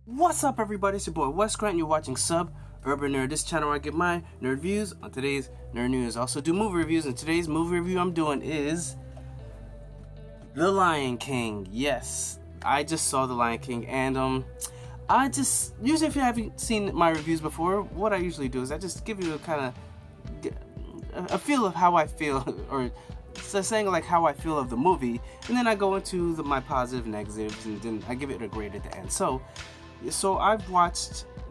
What's up, everybody? It's your boy Wes Grant. You're watching Sub Urban Nerd. This channel where I get my nerd views. On today's nerd news, I also do movie reviews. And today's movie review I'm doing is The Lion King. Yes, I just saw The Lion King, and I just usually, if you haven't seen my reviews before, what I usually do is I just give you a kind of a feel of how I feel, or saying like how I feel of the movie, and then I go into my positive, negatives, and then I give it a grade at the end. So I've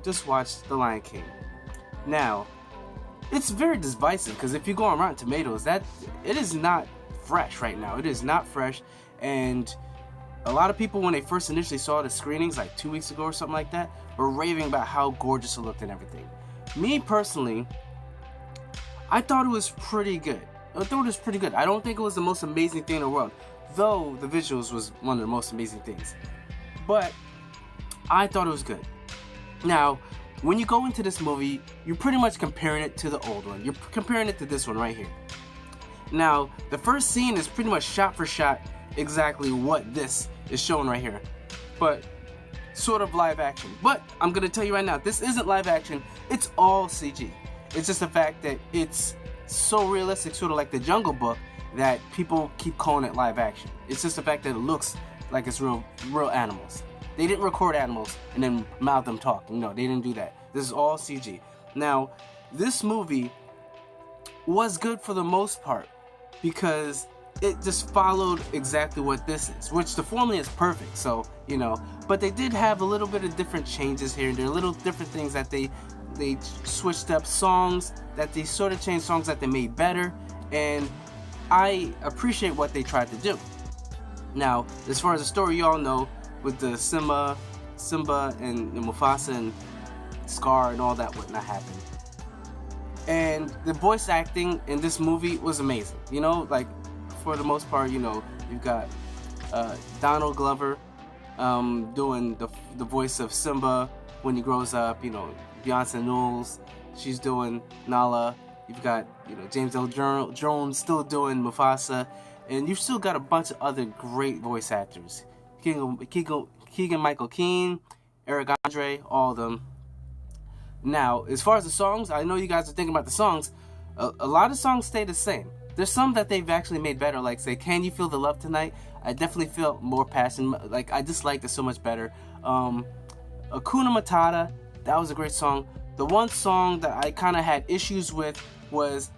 just watched The Lion King. Now, it's very divisive because if you go on Rotten Tomatoes, that it is not fresh right now. It is not fresh, and a lot of people, when they first initially saw the screenings like 2 weeks ago or something like that, were raving about how gorgeous it looked and everything. Me personally, I thought it was pretty good. I don't think it was the most amazing thing in the world, though the visuals was one of the most amazing things. But I thought it was good. Now, when you go into this movie, you're pretty much comparing it to the old one. You're comparing it to this one right here. Now, the first scene is pretty much shot for shot exactly what this is showing right here, but sort of live action. But I'm gonna tell you right now, this isn't live action. It's all CG. It's just the fact that it's so realistic, sort of like the Jungle Book, that people keep calling it live action. It's just the fact that it looks like it's real animals. They didn't record animals and then mouth them talk. No, they didn't do that. This is all CG. Now, this movie was good for the most part because it just followed exactly what this is, which the formula is perfect. So, but they did have a little bit of different changes here and there, little different things that they switched up, songs that they sort of changed, songs that they made better, and I appreciate what they tried to do. Now, as far as the story, you all know, with the Simba and Mufasa and Scar and all that whatnot happened. And the voice acting in this movie was amazing. Like, for the most part, you've got Donald Glover doing the voice of Simba when he grows up. Beyonce Knowles, she's doing Nala. You've got James Earl Jones still doing Mufasa, and you've still got a bunch of other great voice actors. Keegan-Michael Key, Eric Andre, all of them. Now, as far as the songs, I know you guys are thinking about the songs. A lot of songs stay the same. There's some that they've actually made better, like, say, Can You Feel the Love Tonight? I definitely felt more passion. Like, I just liked it so much better. Hakuna Matata, that was a great song. The one song that I kind of had issues with was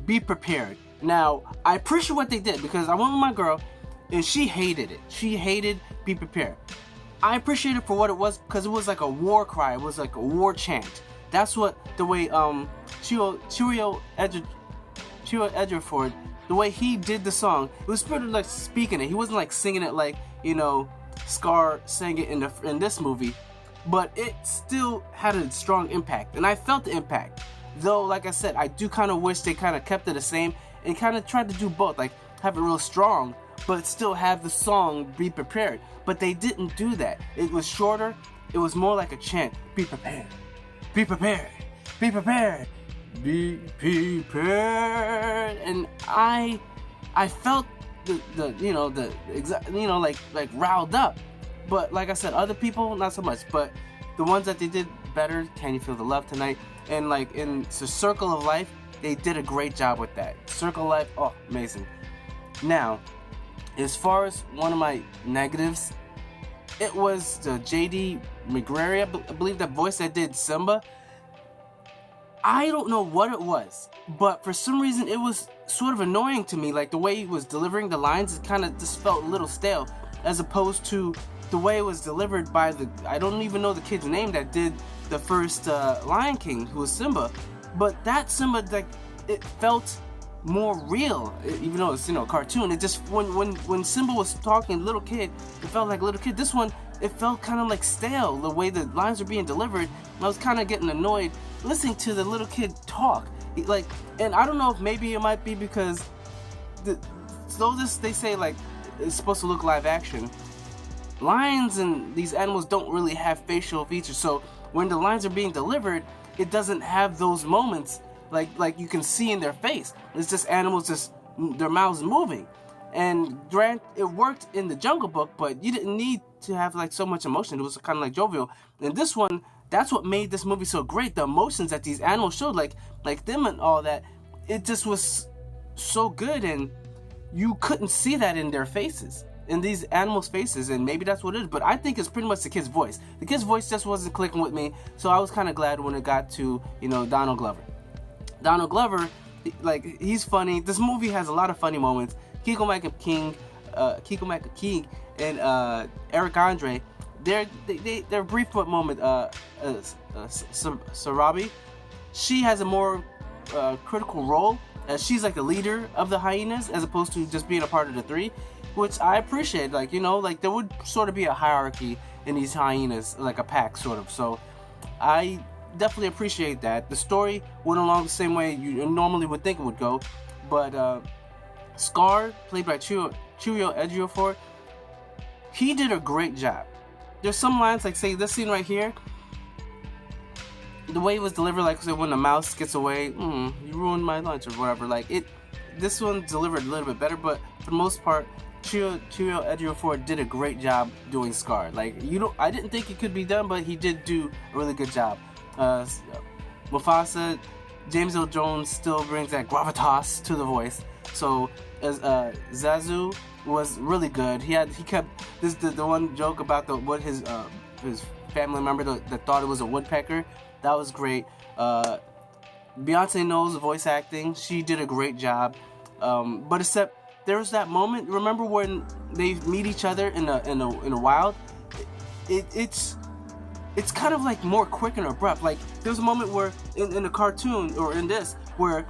Be Prepared. Now, I appreciate what they did because I went with my girl, and she hated it. She hated Be Prepared. I appreciate it for what it was because it was like a war cry. It was like a war chant. That's what the way Chiwetel Ejiofor, the way he did the song, it was sort of like speaking it. He wasn't like singing it like Scar sang it in this movie, but it still had a strong impact, and I felt the impact. Though, like I said, I do kind of wish they kind of kept it the same and kind of tried to do both, like have it real strong, but still have the song Be Prepared. But they didn't do that. It was shorter. It was more like a chant. Be prepared. Be prepared. Be prepared. Be prepared. And I felt like riled up. But like I said, other people not so much. But the ones that they did better, Can You Feel the Love Tonight? And like in the Circle of Life, they did a great job with that. Circle of Life, oh, amazing. Now, as far as one of my negatives, it was the J.D. McGrary, I believe, that voice that did Simba. I don't know what it was, but for some reason it was sort of annoying to me. Like the way he was delivering the lines, it kind of just felt a little stale, as opposed to the way it was delivered by I don't even know the kid's name that did the first Lion King, who was Simba. But that Simba, like, it felt more real, even though it's a cartoon. It just when Simba was talking, little kid, it felt like a little kid. This one, it felt kind of like stale, the way the lines were being delivered. And I was kind of getting annoyed listening to the little kid talk. And I don't know if maybe it might be because they say like it's supposed to look live action. Lions and these animals don't really have facial features, so when the lines are being delivered, it doesn't have those moments like you can see in their face. It's just animals, just their mouths moving. And Grant, it worked in the Jungle Book, but you didn't need to have like so much emotion. It was kind of like jovial. And this one, that's what made this movie so great. The emotions that these animals showed, like them and all that, it just was so good, and you couldn't see that in their faces, in these animals' faces, and maybe that's what it is. But I think it's pretty much the kid's voice. The kid's voice just wasn't clicking with me, so I was kind of glad when it got to, you know, Donald Glover. Donald Glover, like, he's funny. This movie has a lot of funny moments. Keegan-Michael Key and Eric Andre, their brief moment. Sarabi, she has a more critical role, as she's like the leader of the hyenas as opposed to just being a part of the three, which I appreciate. Like, you know, like there would sort of be a hierarchy in these hyenas, like a pack sort of. So I definitely appreciate that. The story went along the same way you normally would think it would go, but Scar, played by Chiwetel Ejiofor, he did a great job. There's some lines, like say this scene right here, the way it was delivered, like say when the mouse gets away, you ruined my lunch or whatever. Like this one delivered a little bit better, but for the most part, Chiwetel Ejiofor did a great job doing Scar. Like, I didn't think it could be done, but he did do a really good job. Mufasa, James Earl Jones still brings that gravitas to the voice. So as Zazu was really good. He kept the one joke about what his family member that thought it was a woodpecker. That was great. Beyonce Knowles' voice acting, she did a great job. But except there was that moment. Remember when they meet each other in the wild? It's kind of like more quick and abrupt. Like there's a moment where in the cartoon or in this where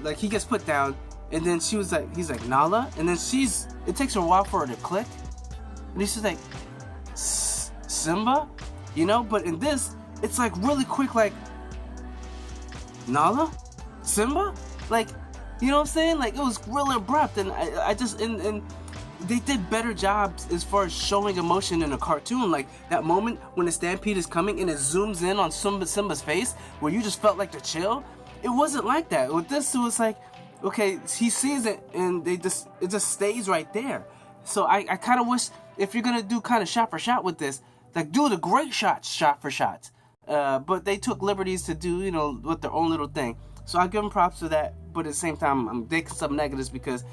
like he gets put down, and then he's like Nala, and then it takes her a while for her to click, and he's just like Simba, you know. But in this, it's like really quick, like Nala, Simba, like, you know what I'm saying? Like it was really abrupt, and I just and they did better jobs as far as showing emotion in a cartoon. Like that moment when the stampede is coming and it zooms in on Simba's face, where you just felt like the chill. It wasn't like that. With this, it was like, okay, he sees it and it just stays right there. So I kind of wish, if you're gonna do kind of shot for shot with this, like do the great shots shot for shot. But they took liberties to do, you know, with their own little thing. So I give them props for that. But at the same time, I'm taking some negatives because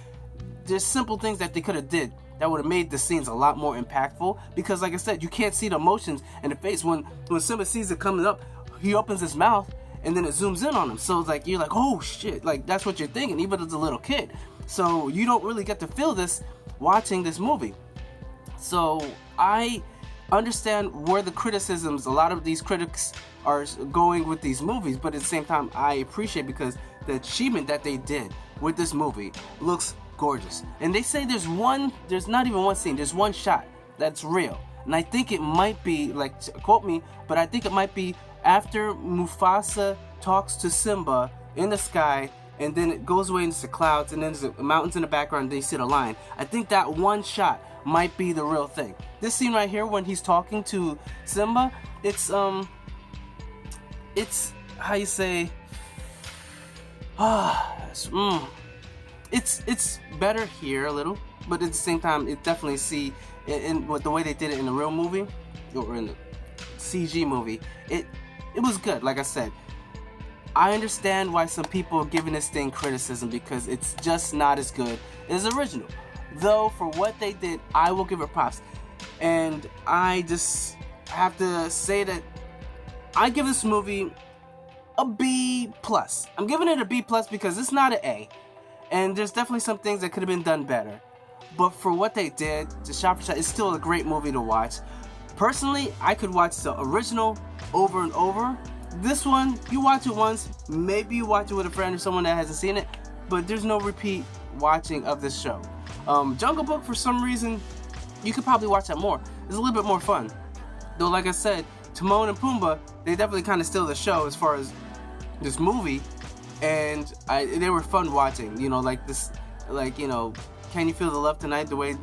there's simple things that they could have did that would have made the scenes a lot more impactful. Because like I said, you can't see the emotions in the face. When Simba sees it coming up, he opens his mouth and then it zooms in on him. So it's like, you're like, oh shit, like that's what you're thinking, even as a little kid. So you don't really get to feel this watching this movie. So I understand where the criticisms, a lot of these critics are going with these movies, but at the same time, I appreciate, because the achievement that they did with this movie looks gorgeous. And they say there's not even one scene, there's one shot that's real. And I think it might be, like, quote me, but I think it might be after Mufasa talks to Simba in the sky, and then it goes away into the clouds, and then there's the mountains in the background, and they see the lion. I think that one shot might be the real thing. This scene right here, when he's talking to Simba, it's how you say, it's better here a little, but at the same time, it definitely see in what the way they did it in the real movie or in the CG movie, it was good. Like I said, I understand why some people are giving this thing criticism, because it's just not as good as original. Though for what they did, I will give it props. And I just have to say that I give this movie a B+. I'm giving it a B+ because it's not an A. And there's definitely some things that could have been done better. But for what they did, the shot for shot, it's still a great movie to watch. Personally, I could watch the original over and over. This one, you watch it once, maybe you watch it with a friend or someone that hasn't seen it, but there's no repeat watching of this show. Jungle Book, for some reason, you could probably watch that more. It's a little bit more fun. Though, like I said, Timon and Pumbaa, they definitely kind of steal the show as far as this movie, and they were fun watching. You know, like this, like, you know, Can You Feel the Love Tonight? The way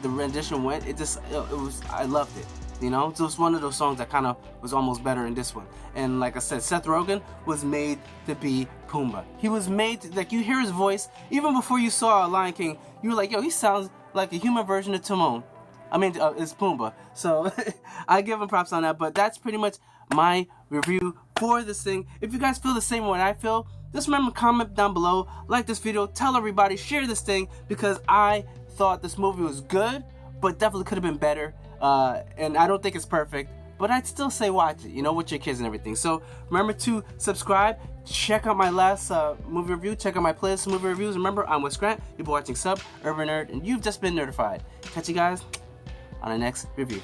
the rendition went, I loved it. You know, so it's one of those songs that kind of was almost better in this one. And like I said, Seth Rogen was made to be Pumbaa. He was made like, you hear his voice even before you saw Lion King. You were like, yo, he sounds like a human version of Timon. I mean, it's Pumbaa. So I give him props on that. But that's pretty much my review for this thing. If you guys feel the same way I feel, just remember, comment down below, like this video, tell everybody, share this thing, because I thought this movie was good, but definitely could have been better. And I don't think it's perfect, but I'd still say watch it, you know, with your kids and everything. So remember to subscribe, check out my last movie review, check out my playlist of movie reviews. Remember, I'm Wes Grant, you've been watching Sub Urban Nerd, and you've just been nerdified. Catch you guys on the next review.